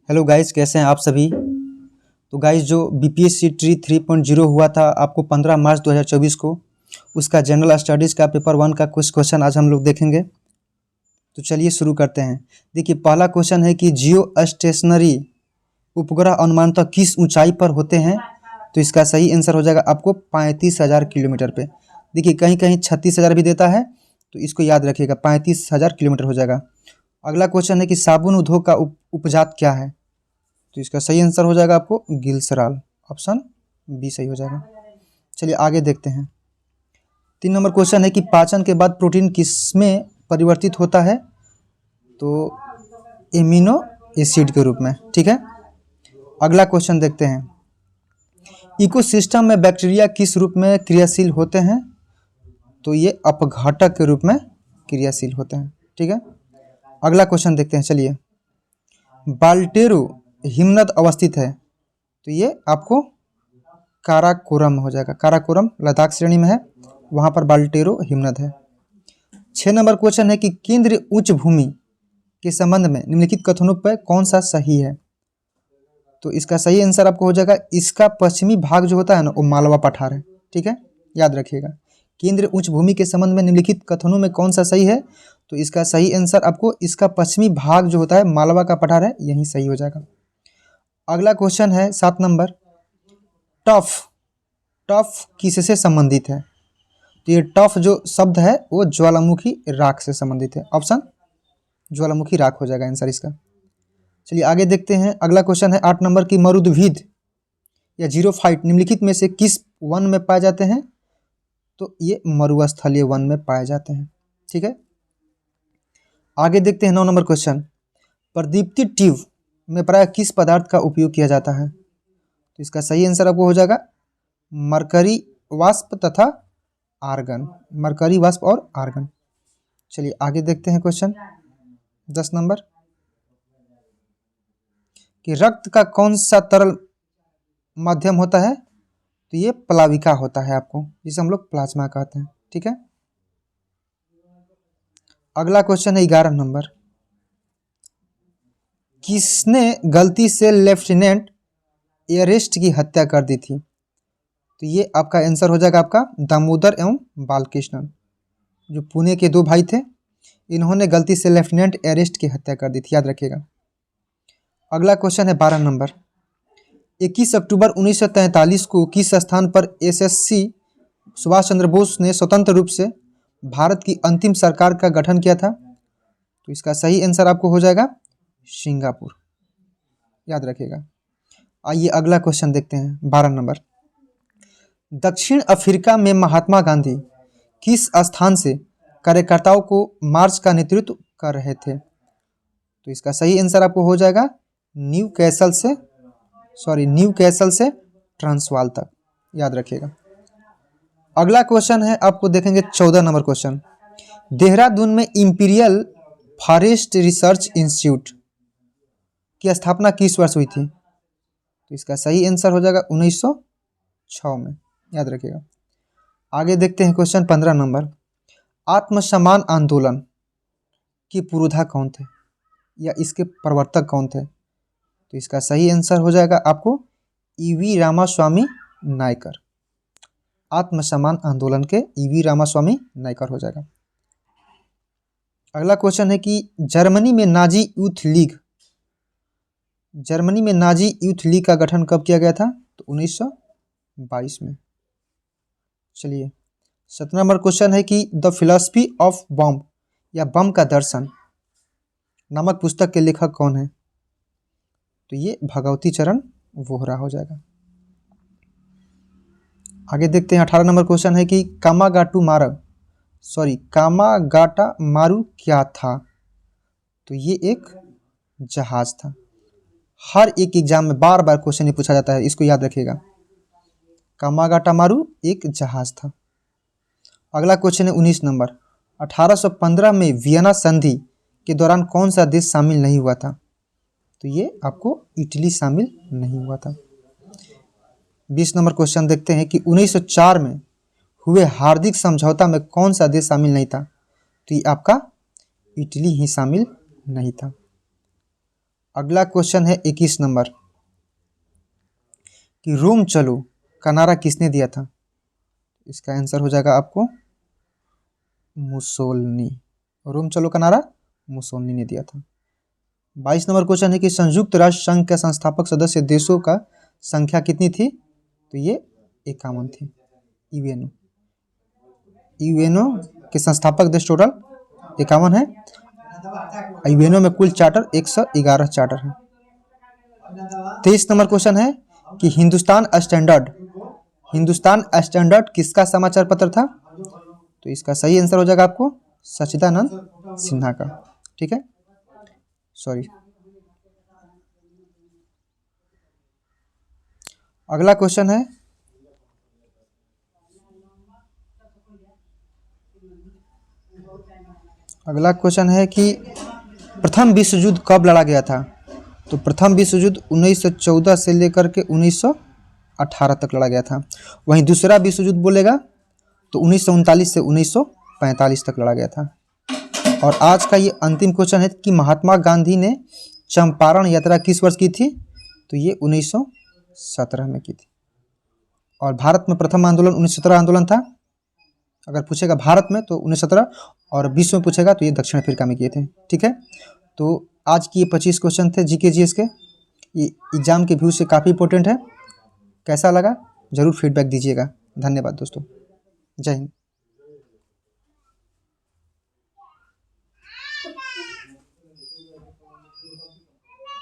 Hello guys, कैसे हैं आप सभी। तो गाइस, जो बीपीएससी ट्री 3.0 हुआ था आपको 15 मार्च 2024 को, उसका जनरल स्टडीज़ का पेपर 1 का कुछ क्वेश्चन आज हम लोग देखेंगे। तो चलिए शुरू करते हैं। देखिए, पहला क्वेश्चन है कि जियो स्टेशनरी उपग्रह अनुमानतः किस ऊंचाई पर होते हैं। तो इसका सही आंसर हो जाएगा आपको 35,000 किलोमीटर पे। देखिए, कहीं कहीं 36,000 भी देता है, तो इसको याद रखिएगा, 35,000 किलोमीटर हो जाएगा। अगला क्वेश्चन है कि साबुन उद्योग का उपजात क्या है। तो इसका सही आंसर हो जाएगा आपको गिल्सराल, ऑप्शन बी सही हो जाएगा। चलिए आगे देखते हैं। 3 नंबर क्वेश्चन है कि पाचन के बाद प्रोटीन किसमें परिवर्तित होता है। तो एमिनो एसिड के रूप में, ठीक है। अगला क्वेश्चन देखते हैं, इकोसिस्टम में बैक्टीरिया किस रूप में क्रियाशील होते हैं। तो ये अपघटक के रूप में क्रियाशील होते हैं, ठीक है। अगला क्वेश्चन देखते हैं, चलिए। बाल्टेरो हिमनद अवस्थित है, तो ये आपको काराकोरम हो जाएगा। काराकोरम लद्दाख श्रेणी में है, वहाँ पर बाल्टेरो हिमनद है। 6 नंबर क्वेश्चन है कि केंद्रीय उच्च भूमि के संबंध में निम्नलिखित कथनों पर कौन सा सही है। तो इसका सही आंसर आपको हो जाएगा, इसका पश्चिमी भाग जो होता है ना, वो मालवा पठार है, ठीक है, याद रखिएगा। केंद्रीय उच्च भूमि के संबंध में निम्नलिखित कथनों में कौन सा सही है। तो इसका सही आंसर आपको इसका पश्चिमी भाग जो होता है मालवा का पठार है, यही सही हो जाएगा। अगला क्वेश्चन है 7 नंबर, टफ टफ किससे संबंधित है। तो ये टफ जो शब्द है वो ज्वालामुखी राख से संबंधित है, ऑप्शन ज्वालामुखी राख हो जाएगा आंसर इसका। चलिए आगे देखते हैं। अगला क्वेश्चन है 8 नंबर की मरुद्भिद या जीरोफाइट निम्नलिखित में से किस वन में पाए जाते हैं। तो ये मरुस्थलीय वन में पाए जाते हैं, ठीक है। आगे देखते हैं 9 नंबर क्वेश्चन, प्रदीप्ति ट्यूब में प्राय किस पदार्थ का उपयोग किया जाता है। तो इसका सही आंसर आपको हो जाएगा मरकरी वाष्प तथा आर्गन, मरकरी वाष्प और आर्गन। चलिए आगे देखते हैं क्वेश्चन 10 नंबर, कि रक्त का कौन सा तरल माध्यम होता है। तो ये प्लाविका होता है आपको, जिसे हम लोग प्लाज्मा कहते हैं, ठीक है। अगला क्वेश्चन है 11 नंबर, किसने गलती से लेफ्टिनेंट एयरेस्ट की हत्या कर दी थी। तो ये आपका आंसर हो जाएगा आपका दामोदर एवं बालकृष्णन, जो पुणे के 2 भाई थे। इन्होंने गलती से लेफ्टिनेंट एयरेस्ट की हत्या कर दी थी, याद रखिएगा। अगला क्वेश्चन है 12 नंबर, 21 अक्टूबर 1943 को किस स्थान पर एसएससी सुभाष चंद्र बोस ने स्वतंत्र रूप से भारत की अंतिम सरकार का गठन किया था। तो इसका सही आंसर आपको हो जाएगा सिंगापुर, याद रखिएगा। आइए अगला क्वेश्चन देखते हैं 12 नंबर, दक्षिण अफ्रीका में महात्मा गांधी किस स्थान से कार्यकर्ताओं को मार्च का नेतृत्व कर रहे थे। तो इसका सही आंसर आपको हो जाएगा न्यू कैसल से ट्रांसवाल तक, याद रखिएगा। अगला क्वेश्चन है आपको देखेंगे 14 नंबर क्वेश्चन, देहरादून में इंपीरियल फॉरेस्ट रिसर्च इंस्टीट्यूट की स्थापना किस वर्ष हुई थी। तो इसका सही आंसर हो जाएगा 1906 में, याद रखिएगा। आगे देखते हैं क्वेश्चन 15 नंबर, आत्मसम्मान आंदोलन की पुरोधा कौन थे या इसके प्रवर्तक कौन थे। तो इसका सही आंसर हो जाएगा आपको ईवी रामास्वामी नायकर, आत्मसम्मान आंदोलन के ईवी रामास्वामी नायकर हो जाएगा। अगला क्वेश्चन है कि जर्मनी में नाजी यूथ लीग का गठन कब किया गया था। तो 1922 में। चलिए 17 नंबर क्वेश्चन है कि द फिलॉसफी ऑफ बॉम्ब या बम का दर्शन नामक पुस्तक के लेखक कौन है। तो ये भगवती चरण वोहरा हो जाएगा। आगे देखते हैं 18 नंबर क्वेश्चन है कि कामागाटा मारू क्या था। तो ये एक जहाज था। हर एक एग्जाम में बार बार क्वेश्चन ये पूछा जाता है, इसको याद रखिएगा। कामागाटा मारू एक जहाज था। अगला क्वेश्चन है 19 नंबर, 1815 में वियना संधि के दौरान कौन सा देश शामिल नहीं हुआ था। तो ये आपको इटली शामिल नहीं हुआ था। 20 नंबर क्वेश्चन देखते हैं कि 1904 में हुए हार्दिक समझौता में कौन सा देश शामिल नहीं था। तो ये आपका इटली ही शामिल नहीं था। अगला क्वेश्चन है 21 नंबर कि रोम चलो का नारा किसने दिया था। इसका आंसर हो जाएगा आपको मुसोलिनी। रोम चलो का नारा मुसोलिनी ने दिया था। 22 नंबर क्वेश्चन है कि संयुक्त राष्ट्र संघ के संस्थापक सदस्य देशों का संख्या कितनी थी। तो ये 51 थी। यूएनओ के संस्थापक देश टोटल 51 है। यूएनओ में कुल चार्टर 111 चार्टर है। 23 नंबर क्वेश्चन है कि हिंदुस्तान स्टैंडर्ड किसका समाचार पत्र था। तो इसका सही आंसर हो जाएगा आपको सच्चिदानंद सिन्हा का। ठीक है, सॉरी। अगला क्वेश्चन है कि प्रथम विश्व युद्ध कब लड़ा गया था। तो प्रथम विश्व युद्ध 1914 से लेकर के 1918 तक लड़ा गया था। वहीं दूसरा विश्व युद्ध बोलेगा तो 1939 से 1945 तक लड़ा गया था। और आज का ये अंतिम क्वेश्चन है कि महात्मा गांधी ने चंपारण यात्रा किस वर्ष की थी। तो ये 1917 में की थी। और भारत में प्रथम आंदोलन 1917 आंदोलन था। अगर पूछेगा भारत में तो 1917, और विश्व में पूछेगा तो ये दक्षिण अफ्रीका में किए थे। ठीक है, तो आज की ये 25 क्वेश्चन थे जीके जीएस के। ये एग्जाम के व्यू से काफ़ी इंपॉर्टेंट है। कैसा लगा जरूर फीडबैक दीजिएगा। धन्यवाद दोस्तों, जय हिंद।